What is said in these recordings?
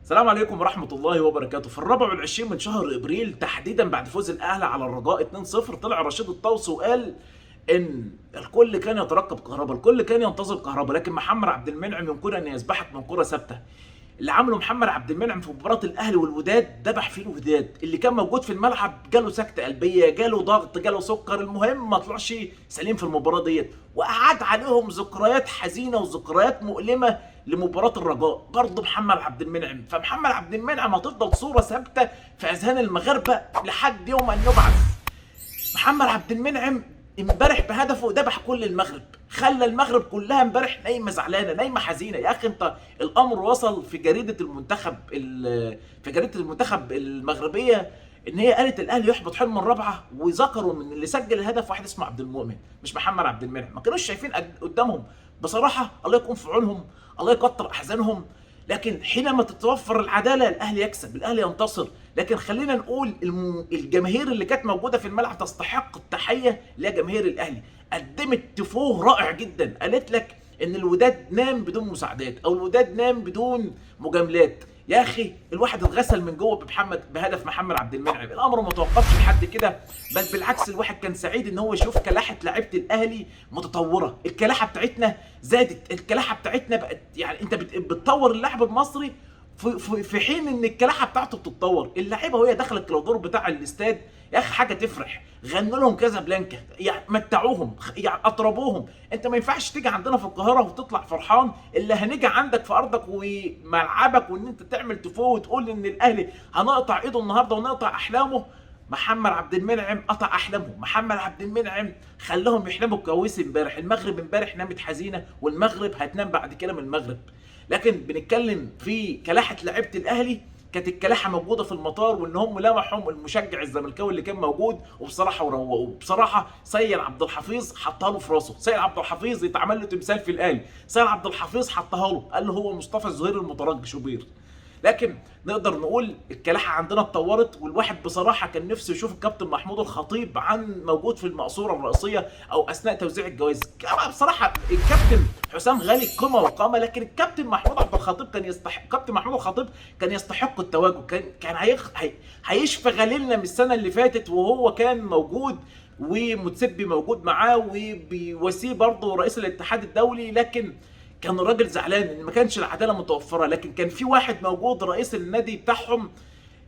السلام عليكم ورحمة الله وبركاته. في الرابع والعشرين من شهر ابريل تحديدا بعد فوز الاهلي على الرجاء 2-0 طلع رشيد الطوسي وقال ان الكل كان يترقب كهربا، الكل كان ينتظر كهربا، لكن محمد عبد المنعم يمكن ان يسبحك من كرة ثابتة. اللي عمله محمد عبد المنعم في مباراة الاهلي والوداد دبح فيه الوداد، اللي كان موجود في الملعب جاله سكتة قلبية، جاله ضغط، جاله سكر، المهم ما طلعش سليم في المباراة ديت، وقعد عليهم ذكريات حزينة وذكريات مؤلمة لمباراة الرجاء. برضه محمد عبد المنعم، فمحمد عبد المنعم هتفضل صورة ثابتة في اذهان المغاربة لحد يوم ان يبعث. محمد عبد المنعم امبارح بهدفه ذبح كل المغرب، خلى المغرب كلها امبارح نايمه زعلانه، نايمه حزينه. يا اخي انت الامر وصل في جريده المنتخب في جريده المنتخب المغربيه ان هي قالت الاهلي يحبط حلم الرابعه، وذكروا من اللي سجل الهدف واحد اسمه عبد المؤمن مش محمد عبد المنعم. ما كانوش شايفين قدامهم بصراحه. الله يكون في عونهم، الله يكتر احزانهم. لكن حينما تتوفر العداله الاهلي يكسب، الاهلي ينتصر. لكن خلينا نقول الجماهير اللي كانت موجوده في الملعب تستحق التحيه، اللي هي جماهير الاهلي. قدمت تفوه رائع جدا، قالت لك ان الوداد نام بدون مساعدات او الوداد نام بدون مجاملات. يا اخي الواحد اتغسل من جوه بهدف محمد عبد المنعم. الامر ما توقفش لحد كده، بل بالعكس الواحد كان سعيد ان هو يشوف كلاحه لعيبه الاهلي متطوره. الكلاحه بتاعتنا زادت، الكلاحه بتاعتنا بقت، يعني انت بتطور اللاعب المصري في حين ان الكلاحه بتاعته بتتطور. اللعيبه وهي داخله الكلادور بتاع الاستاد يا اخي حاجه تفرح. غنوا لهم كذا بلانكا، يعني متعوهم، يعني اطربوهم. انت ما ينفعش تيجي عندنا في القاهره وتطلع فرحان، الا هنيجي عندك في ارضك وملعبك وان انت تعمل تفوه وتقول ان الاهلي هنقطع ايده النهارده ونقطع احلامه. محمد عبد المنعم قطع احلامهم، محمد عبد المنعم خلاهم يحلموا بكويس امبارح. المغرب امبارح نامت حزينه، والمغرب هتنام بعد كده من المغرب. لكن بنتكلم في كلاحه لعيبه الاهلي، كانت الكلاحه موجوده في المطار، وان هم لمحهم المشجع الزملكاوي اللي كان موجود، وبصراحه وروقوه. بصراحه سيد عبد الحفيظ حطها له في راسه، سيد عبد الحفيظ يتعمل له تمثال في الاهلي. سيد عبد الحفيظ حطها له، قال له هو مصطفى الزهير المترجي شوبير. لكن نقدر نقول الكلاحه عندنا اتطورت، والواحد بصراحه كان نفسه يشوف الكابتن محمود الخطيب عن موجود في المقصوره الرئيسيه او اثناء توزيع الجوائز. بصراحه الكابتن حسام غالي قمه وقامه، لكن الكابتن محمود عبد الخطيب كان يستحق، كابتن محمود الخطيب كان يستحق التواجد. كان هيشفى غليلنا من السنه اللي فاتت وهو كان موجود، ومتسبي موجود معاه، وبيواسيه برضه رئيس الاتحاد الدولي. لكن كان الراجل زعلان ان ما كانش العداله متوفره. لكن كان في واحد موجود رئيس النادي بتاعهم،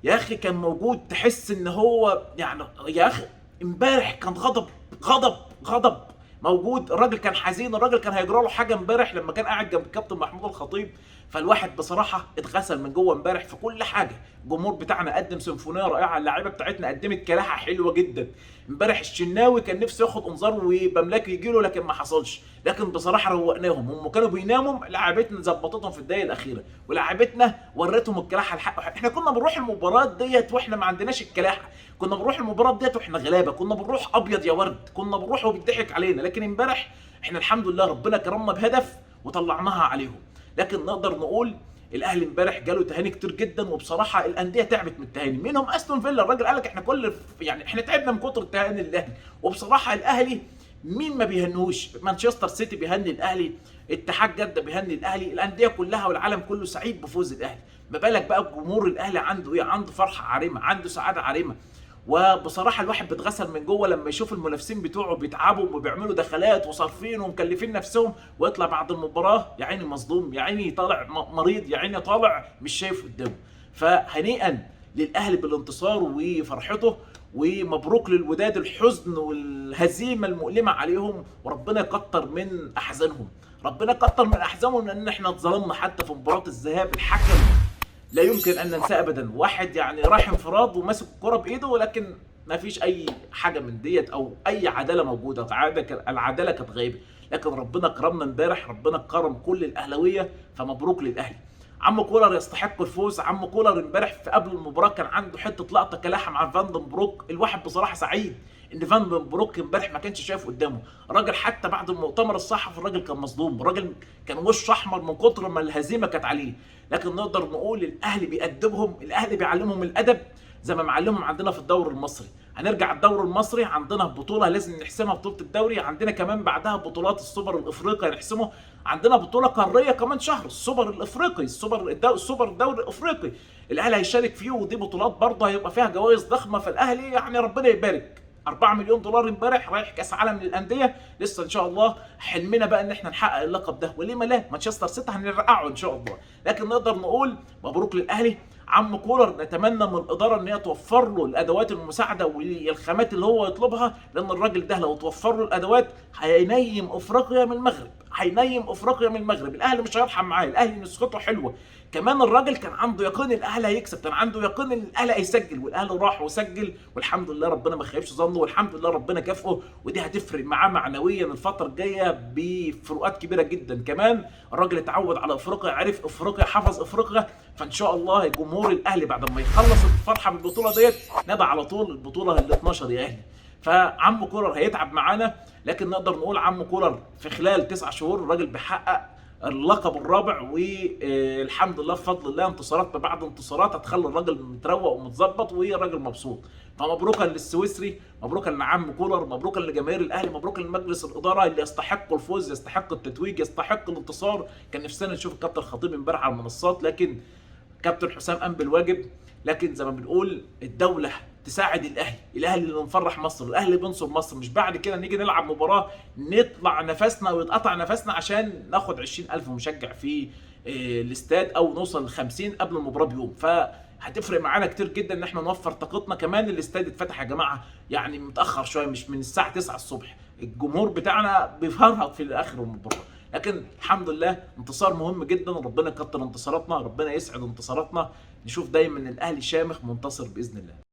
يا اخي كان موجود تحس ان هو يعني، يا اخي امبارح كان غضب غضب غضب موجود. الراجل كان حزين، الراجل كان هيجرى له حاجه امبارح لما كان قاعد جنب الكابتن محمود الخطيب. فالواحد بصراحه اتغسل من جوه امبارح في كل حاجه. الجمهور بتاعنا قدم سيمفونيه رائعه، اللعيبه بتاعتنا قدمت كلاحه حلوه جدا. امبارح الشناوي كان نفسه ياخد انذار وبملاك يجي له، لكن ما حصلش. لكن بصراحه روقناهم، هم كانوا بيناموا، لعبتنا ظبطتهم في الدقايق الاخيره، ولعبتنا ورتهم الكلاحه الحق. احنا كنا بنروح المباراه ديت واحنا ما عندناش الكلاحه، كنا بنروح المباراه ديت واحنا غلابه، كنا بنروح ابيض يا ورد، كنا بنروح وبيضحك علينا. لكن امبارح احنا الحمد لله ربنا كرمنا بهدف وطلعناها عليهم. لكن نقدر نقول الاهلي امبارح جاله تهاني كتير جدا، وبصراحه الانديه تعبت من التهاني. منهم استون فيلا، الراجل قال لك احنا يعني احنا تعبنا من كتر التهاني للاهلي. وبصراحه الاهلي مين ما بيهنوش؟ مانشستر سيتي بيهني الاهلي، اتحاد جده بيهني الاهلي، الانديه كلها والعالم كله سعيد بفوز الاهلي. ما بالك بقى جمهور الاهلي عنده ايه؟ عنده فرحه عارمه، عنده سعاده عارمه. وبصراحه الواحد بيتغسل من جوه لما يشوف المنافسين بتوعه بيتعبوا وبيعملوا دخلات وصارفين ومكلفين نفسهم، ويطلع بعد المباراه يا عيني مصدوم، يا عيني طالع مريض، يا عيني طالع مش شايف قدامه. فهنيئا للاهلي بالانتصار وفرحته، ومبروك للوداد الحزن والهزيمه المؤلمه عليهم، وربنا يكتر من احزانهم، ربنا يكتر من احزانهم. لان احنا اتظلمنا حتى في مباراه الذهاب، الحكم لا يمكن ان ننساه ابدا. واحد يعني راح انفراد وماسك الكره بايده، ولكن ما فيش اي حاجه من ديت او اي عداله موجوده، العداله كانت غايبه. لكن ربنا كرمنا امبارح، ربنا كرم كل الاهلاويه، فمبروك للاهلي. عم كولر يستحق الفوز. عم كولر امبارح في قبل المباراه كان عنده حته لقطه كلاحه مع فاندن بروك. الواحد بصراحه سعيد ان فاندن بروك امبارح ما كانش شايف قدامه. الراجل حتى بعد المؤتمر الصحفي الراجل كان مصدوم، الراجل كان وشه احمر من كتر ما الهزيمه كانت عليه. لكن نقدر نقول الاهلي بيأدبهم، الاهلي بيعلمهم الادب. زي ما معلمهم عندنا في الدوري المصري. هنرجع الدوري المصري، عندنا بطوله لازم نحسمها، بطوله الدوري. عندنا كمان بعدها بطولات السوبر الافريقي هنحسمه. عندنا بطوله قاريه كمان شهر، السوبر الافريقي، السوبر الدوري الافريقي الاهلي هيشارك فيه، ودي بطولات برضه هيبقى فيها جوائز ضخمه. فالاهلي يعني ربنا يبارك، 4 مليون دولار امبارح رايح كاس عالم للانديه. لسه ان شاء الله حلمنا بقى ان احنا نحقق اللقب ده، وليه ما لا، مانشستر سيتي هنرقعه ان شاء الله. لكن نقدر نقول مبروك للاهلي. عم كولر نتمنى من الاداره ان هي توفر له الادوات المساعده والخامات اللي هو يطلبها، لان الراجل ده لو توفر له الادوات هينيم افريقيا من المغرب، هينيم افريقيا من المغرب. الاهلي مش هيرحم معاه، الاهلي نسخته حلوه. كمان الراجل كان عنده يقين الاهلي هيكسب، كان عنده يقين ان الاهلي هيسجل، والاهلي راح وسجل، والحمد لله ربنا ما خيبش ظنه، والحمد لله ربنا كافئه. ودي هتفرق معاه معنويا الفتره الجايه بفروقات كبيره جدا. كمان الراجل اتعود على افريقيا، عرف افريقيا، حفظ افريقيا. فان شاء الله جمهور الاهلي بعد ما يخلص الفرحه بالبطوله ديت نادى على طول البطوله ال 12 يا اهلي. فعم كولر هيتعب معانا، لكن نقدر نقول عم كولر في خلال 9 شهور الراجل بيحقق اللقب الرابع، والحمد لله بفضل الله انتصارات بعد انتصارات هتخلي الراجل متروق ومتظبط والراجل مبسوط. فمبروكا للسويسري، مبروكا لعم كولر، مبروكا لجماهير الاهلي، مبروكا لمجلس الاداره اللي يستحق الفوز، يستحق التتويج، يستحق الانتصار. كان نفسنا نشوف الكابتن الخطيب امبارح على المنصات، لكن كابتن حسام قام بالواجب. لكن زي ما بنقول الدوله تساعد الاهلي، الاهلي اللي مفرح مصر، الاهلي اللي بينصر مصر، مش بعد كده نيجي نلعب مباراه نطلع نفسنا ويتقطع نفسنا عشان ناخد 20,000 مشجع في الاستاد، او نوصل ل 50 قبل المباراه بيوم. هتفرق معانا كتير جدا ان احنا نوفر طاقتنا. كمان الاستاد اتفتح يا جماعه يعني متاخر شويه، مش من الساعه 9 الصبح. الجمهور بتاعنا بيفرهط في اخر المباراه، لكن الحمد لله انتصار مهم جدا. ربنا يكتر انتصاراتنا، ربنا يسعد انتصاراتنا، نشوف دايما الاهلي شامخ منتصر باذن الله.